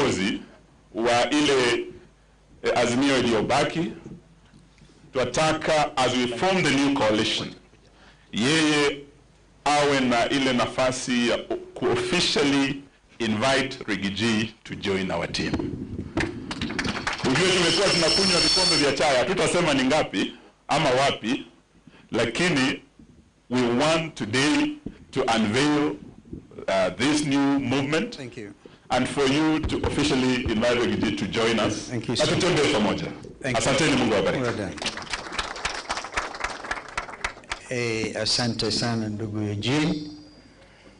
kiongozi wa ile azimio iliyobaki, tunataka as we form the new coalition, yeye awe na ile nafasi ya officially invite Rigiji to join our team. Ujue tumekuwa tunakunywa vikombe vya chai, hatutasema ni ngapi ama wapi, lakini we want today to unveil this new movement. Thank you. And for you to officially invite Rigiji to join us. Thank you so much. Mutembei pamoja. Asanteni, Mungu awabariki. Asante sana ndugu Eugene.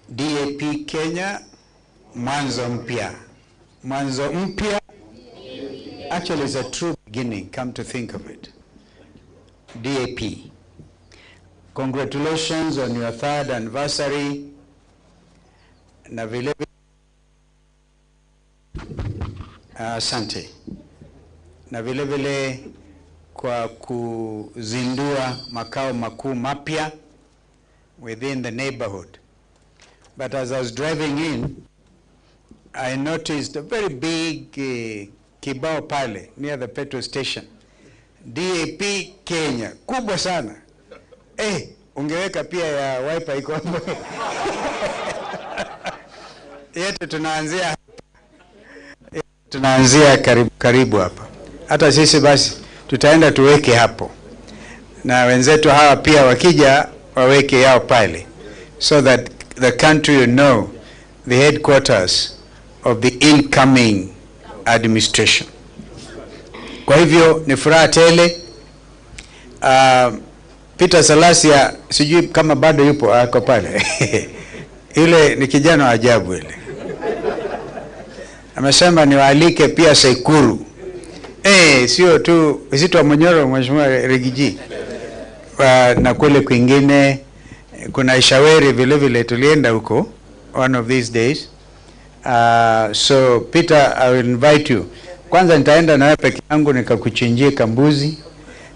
DAP Kenya, mwanzo mpya. Mwanzo mpya actually is a true beginning, come to think of it. DAP, congratulations on your 3rd anniversary. Na vile asante. Na vile vile kwa kuzindua makao makuu mapya within the neighborhood. But as I was driving in, I noticed a very big kibao pale near the petrol station. DAP Kenya, kubwa sana. Ungeweka pia ya wiper iko hapo. Yetu tunaanzia karibu hapa. Hata sisi basi tutaenda tuweke hapo. Na wenzetu hawa pia wakija waweke yao pale. So that the country will know the headquarters of the incoming administration. Kwa hivyo ni furaha tele. Peter Salasia sijui kama bado yupo ako pale. Ile ni kijana wa ajabu ile. Amesema niwaalike pia Sekuru. Sio tu wa manyora mheshimiwa Rigiji. Na kule kwingine kuna Ishaweri vile vile tulienda huko one of these days. So Peter, I will invite you. Kwanza nitaenda na wewe peke yangu nikakuchinjie kambuzi,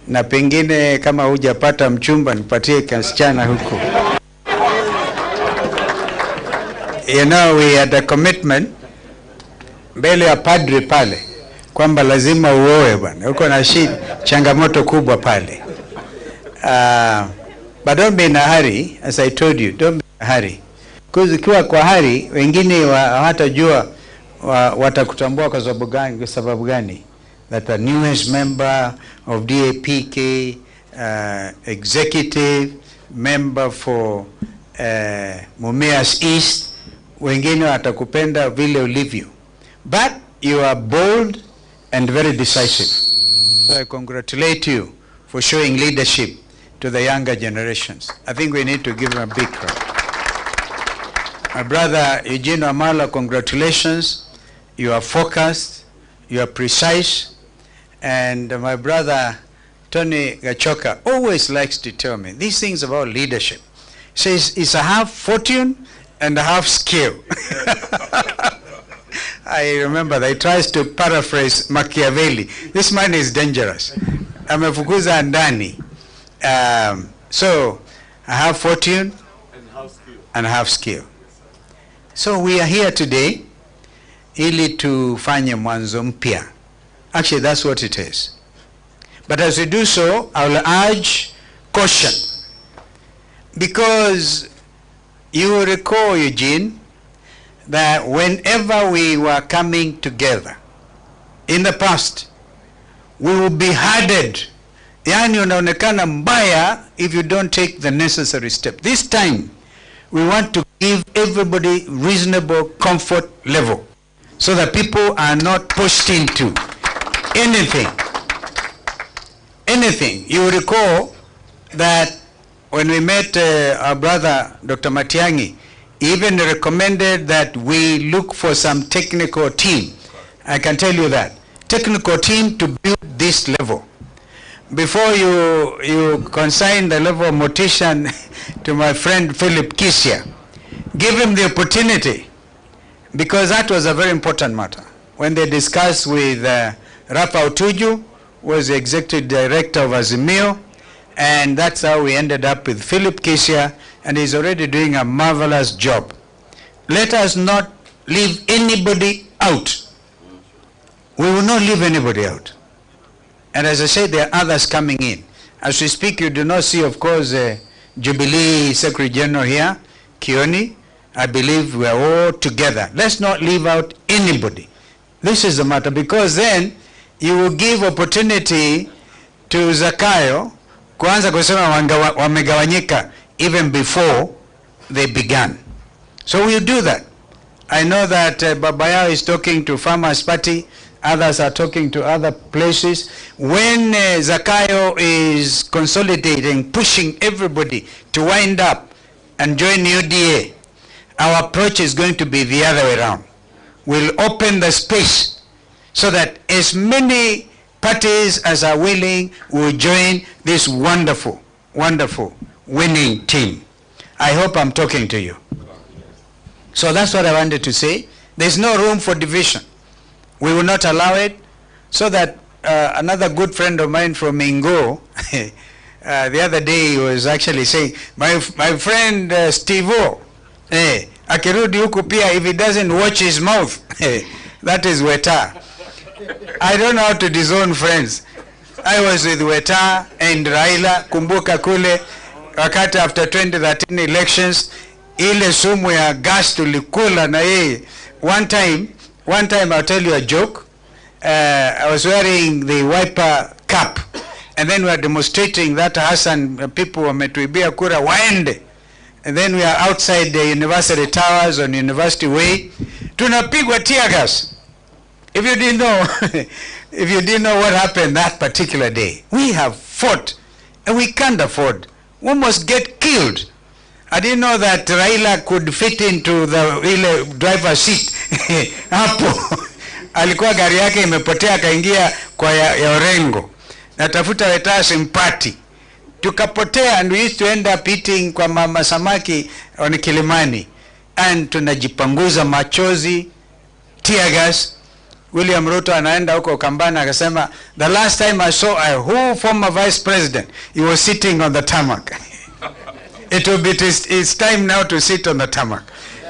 na pengine kama hujapata mchumba nipatie kasichana huko. You know, we had a commitment mbele ya padre pale kwamba lazima uoe bwana. Huko na changamoto kubwa pale. But don't be in a hurry, as I told you, don't be in a hurry. Because ukiwa kwa hurry, wengine hawatajua watakutambua kwa sababu gani. That the newest member of DAPK, executive member for Mumias East, wengine watakupenda vile ulivyo. But you are bold and very decisive. So I congratulate you for showing leadership to the younger generations. I think we need to give him a big clap. My brother Eugene Amala, congratulations. You are focused, you are precise. And my brother Tony Gachagua always likes to tell me these things about leadership. He says it's a half fortune and a half skill. I remember that he tries to paraphrase Machiavelli. This man is dangerous. Amefukuza ndani. So I have fortune and half skill. So we are here today ili tufanye mwanzo mpya. Actually, that's what it is. But as we do so, I will urge caution. Because you will recall, Eugene, that whenever we were coming together in the past, we will be harded. Yani unaonekana mbaya if you don't take the necessary step. This time, we want to give everybody reasonable comfort level so that people are not pushed into anything. You recall that when we met our brother, Dr. Matiangi, even recommended that we look for some technical team. I can tell you that. Technical team to build this level. Before you consign the level of mortician to my friend Philip Kisia, give him the opportunity, because that was a very important matter. When they discussed with Rafa Utuju, was the executive director of Azimio, and that's how we ended up with Philip Kisia, and he's already doing a marvelous job. Let us not leave anybody out We will not leave anybody out. And as I said, there are others coming in. As we speak, you do not see, of course, Jubilee Secretary General here, Kioni. I believe we are all together. Let's not leave out anybody. This is the matter, because then you will give opportunity to Zakayo kuanza kusema wamegawanyika even before they began. So we'll do that. I know that Babayao is talking to Farmers Party, others are talking to other places. When Zakayo is consolidating, pushing everybody to wind up and join UDA, our approach is going to be the other way around. We'll open the space so that as many parties as are willing will join this wonderful, wonderful winning team. I hope I'm talking to you. So that's what I wanted to say. There's no room for division. We will not allow it, so that another good friend of mine from Ingo, the other day he was actually saying, my friend Steve-O, akirudi huku pia, if he doesn't watch his mouth, that is Weta. I don't know how to disown friends. I was with Weta and Raila, kumbuka kule, wakati after 2013 elections, ile sumu ya gas tulikula na yeye. One time I'll tell you a joke. I was wearing the wiper cap, and then we are demonstrating that Hassan people wametuibia kura waende. And then we are outside the university towers on University Way. Tunapigwa tear gas. If you didn't know, if you didn't know what happened that particular day, we have fought, and we can't afford. We must get killed. I didn't know that Raila could fit into the driver's seat. Hapo alikuwa gari yake imepotea, akaingia kwa ya Orengo. Natafuta Weta simpati. Tukapotea, and we used to end up eating kwa mama samaki on Kilimani. And tunajipanguza machozi, tear gas. William Ruto anaenda huko Kambana akasema, the last time I saw a whole former vice president, he was sitting on the tarmac. It will be it's time now to sit on the tarmac.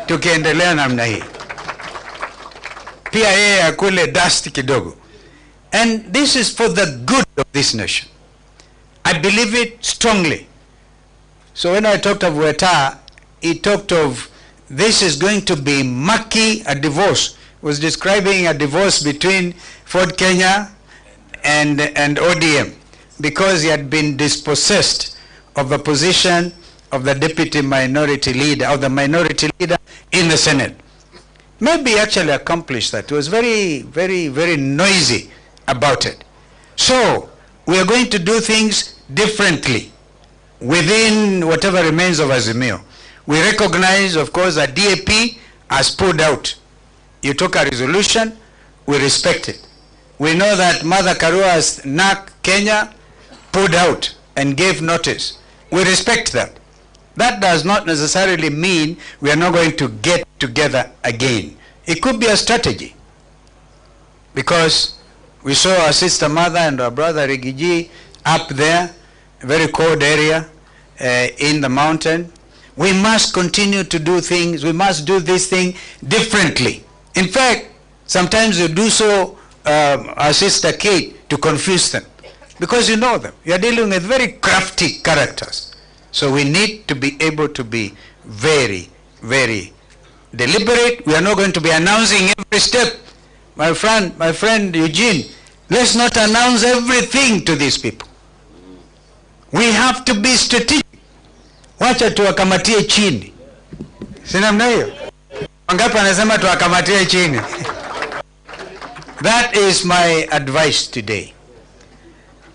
Tukiendelea namna hii. Pia yeye akule dust kidogo. And this is for the good of this nation. I believe it strongly. So when I talked of Weta, he talked of this is going to be murky, a divorce. He was describing a divorce between Ford Kenya and ODM, because he had been dispossessed of the position of the deputy minority leader, or the minority leader in the Senate. Maybe he actually accomplished that. He was very, very, very noisy about it. So we are going to do things differently within whatever remains of Azimio. We recognize, of course, that DAP has pulled out. You took a resolution, we respect it. We know that Mother Karua's NAC Kenya pulled out and gave notice. We respect that. That does not necessarily mean we are not going to get together again. It could be a strategy, because we saw our sister mother and our brother Rigiji up there, a very cold area in the mountain. We must continue to do things. We must do this thing differently. In fact, sometimes you do so, our sister Kate, to confuse them, because you know them. You are dealing with very crafty characters. So we need to be able to be very, very deliberate. We are not going to be announcing every step. My friend Eugene, let's not announce everything to these people. We have to be strategic. Wacha tuwakamatie chini. Sina mna hiyo? Wangapi anasema tuwakamatie chini? That is my advice today.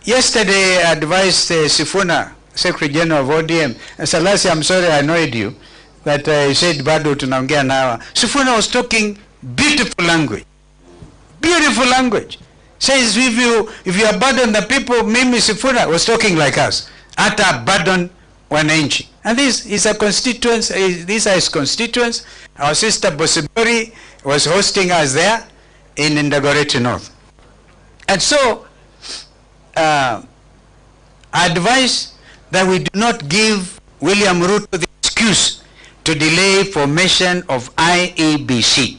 Yesterday I advised Sifuna, Secretary General of ODM, and Salasi, I'm sorry I annoyed you, that I said bado tunaongea nawa. Sifuna was talking beautiful language. Beautiful language. Says if you abandon the people, Mimi Sifuna was talking like us. Ata abandon wananchi. And this is a constituents, these are his constituents. Our sister Bosibori was hosting us there in Ndagoreti North. And so, I advise that we do not give William Ruto the excuse to delay formation of IEBC.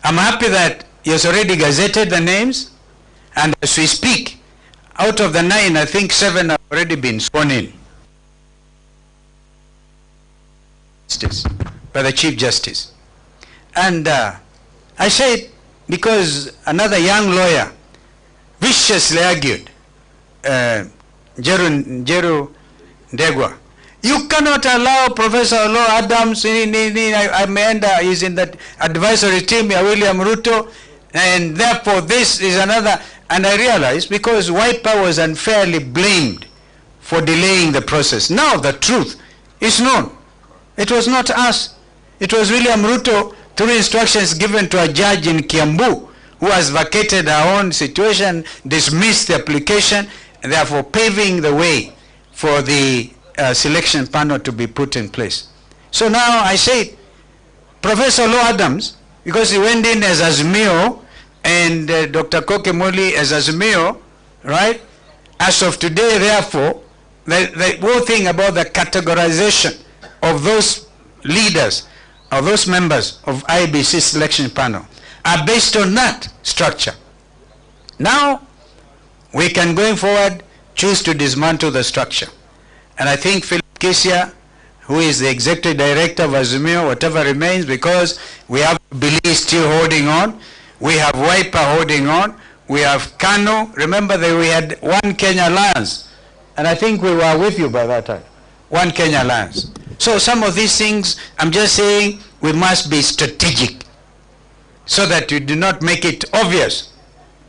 I'm happy that He has already gazetted the names, and as we speak, out of the 9, I think 7 have already been sworn in by the Chief Justice. And I say it because another young lawyer viciously argued, Jeru Ndegwa, you cannot allow Professor Olo Adams, he's in that advisory team, William Ruto, and therefore this is another. And I realized because Wiper was unfairly blamed for delaying the process. Now the truth is known. It was not us. It was William Ruto, through instructions given to a judge in Kiambu, who has vacated her own situation, dismissed the application, and therefore paving the way for the selection panel to be put in place. So now I say, Professor Lo Adams, because he went in as Azimio, and Dr. Kokemoli as Azimio, right? As of today, therefore, the whole thing about the categorization of those leaders, of those members of IBC selection panel, are based on that structure. Now, we can, going forward, choose to dismantle the structure. And I think Philip Kisia, who is the executive director of Azimio, whatever remains, because we have Billy still holding on, we have Wiper holding on, we have Kano. Remember that we had One Kenya Alliance, and I think we were with you by that time. One Kenya Alliance. So some of these things, I'm just saying, we must be strategic so that we do not make it obvious.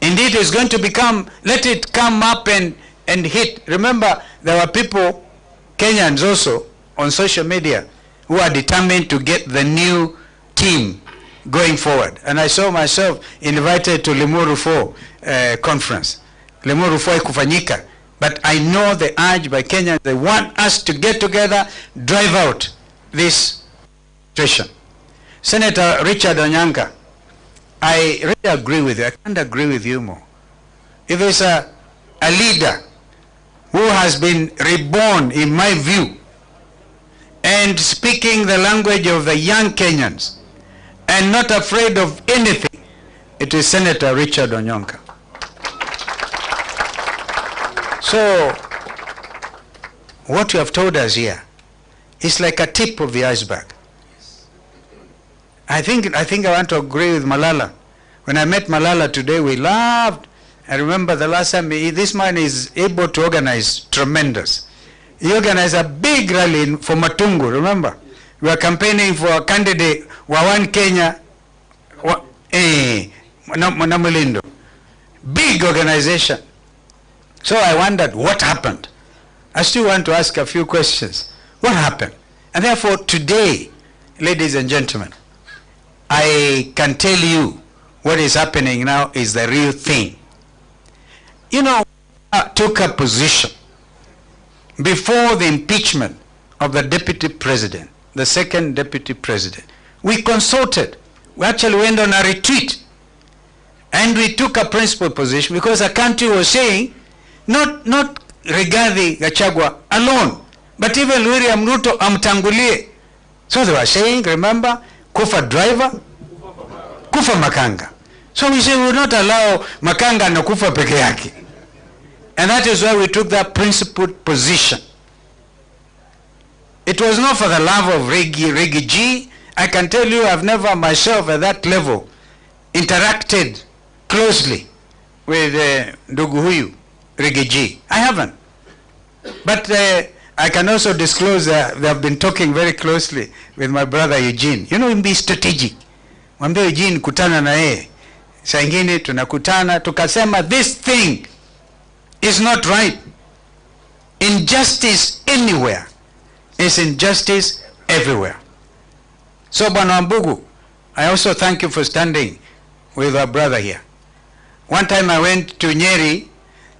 Indeed, it's going to become, let it come up and hit. Remember, there were people, Kenyans also, on social media, who are determined to get the new team going forward. And I saw myself invited to Limuru 4 conference. Limuru 4 kufanyika. But I know the urge by Kenyans, they want us to get together, drive out this situation. Senator Richard Onyanka, I really agree with you. I can't agree with you more. If there's a leader who has been reborn, in my view, and speaking the language of the young Kenyans, and not afraid of anything, it is Senator Richard Onyanka. So, what you have told us here is like a tip of the iceberg. I think I want to agree with Malala. When I met Malala today, we laughed. I remember the last time, this man is able to organize tremendous. He organized a big rally for Matungu, remember? We were campaigning for a candidate, One Kenya, Namulindo. Big organization. So I wondered what happened. I still want to ask a few questions. What happened? And therefore today, ladies and gentlemen, I can tell you what is happening now is the real thing. You know, I took a position before the impeachment of the deputy president, the second deputy president. We consulted. We actually went on a retreat. And we took a principled position because the country was saying, not regarding Gachagua alone, but even William Ruto amtangulie. So they were saying, remember, kufa driver, kufa makanga. So we say we will not allow makanga na kufa peke yake. And that is why we took that principled position. It was not for the love of Regi G. I can tell you I've never myself at that level interacted closely with ndugu huyu Regi G. I haven't. But I can also disclose that they have been talking very closely with my brother Eugene. You know, be strategic. Mwambie Eugene kutana na yeye. Saa ingine tunakutana tukasema this thing is not right. Injustice anywhere is injustice everywhere. So Bwana Wambugu, I also thank you for standing with our brother here. One time I went to Nyeri,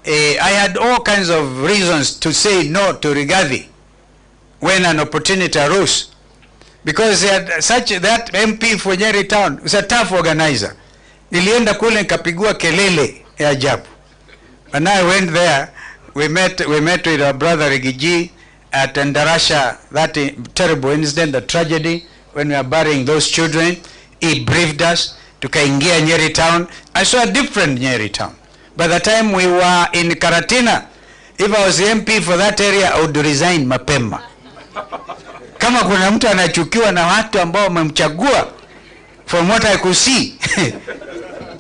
I had all kinds of reasons to say no to Rigathi when an opportunity arose. Because he had that MP for Nyeri town was a tough organizer. Nilienda kule nikapigua kelele ya ajabu. When I went there, we met with our brother Rigiji at Ndarasha, that terrible incident, the tragedy, when we were burying those children. He briefed us, tukaingia Nyeri town. I saw a different Nyeri town. By the time we were in Karatina, if I was the MP for that area, I would resign mapema. Kama kuna mtu anachukiwa na watu ambao wamemchagua, from what I could see,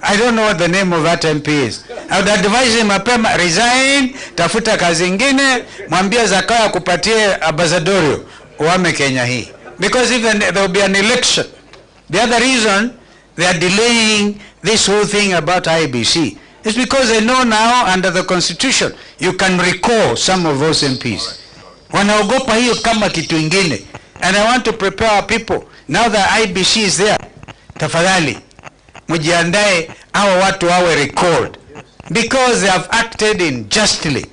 I don't know what the name of that MP is. I would advise him mapema, resign, tafuta kazi ingine, mwambie Zakayo kupatie ambassadorio, uame Kenya hii. Because if there will be an election. The other reason they are delaying this whole thing about IBC is because they know now under the constitution you can recall some of those MPs. Wanaogopa hiyo kama kitu ingine. And I want to prepare our people. Now that IBC is there, tafadhali mujiandae hawa watu wawe recalled. Because they have acted unjustly.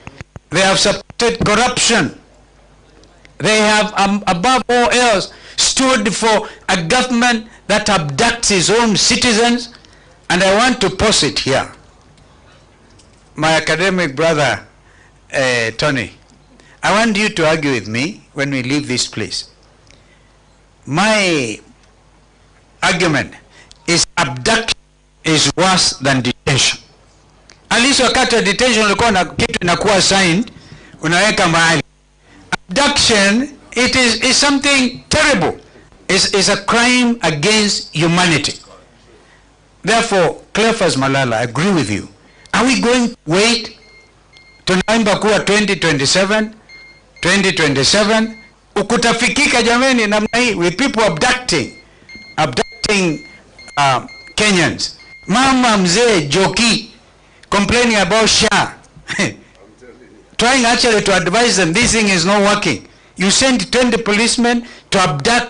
They have supported corruption. They have, above all else, stood for a government that abducts its own citizens. And I want to pause it here. My academic brother, Tony, I want you to argue with me when we leave this place. My argument is abduction is worse than detention. At least wakati wa detention ulikuwa na kitu inakuwa signed, unaweka mahali. Abduction, it is something terrible. It's a crime against humanity. Therefore, Cleophas Malala, I agree with you. Are we going to wait tunaimba kuwa 2027 ukutafikika jameni namna hii with people abducting Kenyans? Mama mzee Joki complaining about SHA trying actually to advise them this thing is not working. You send 20 policemen to abduct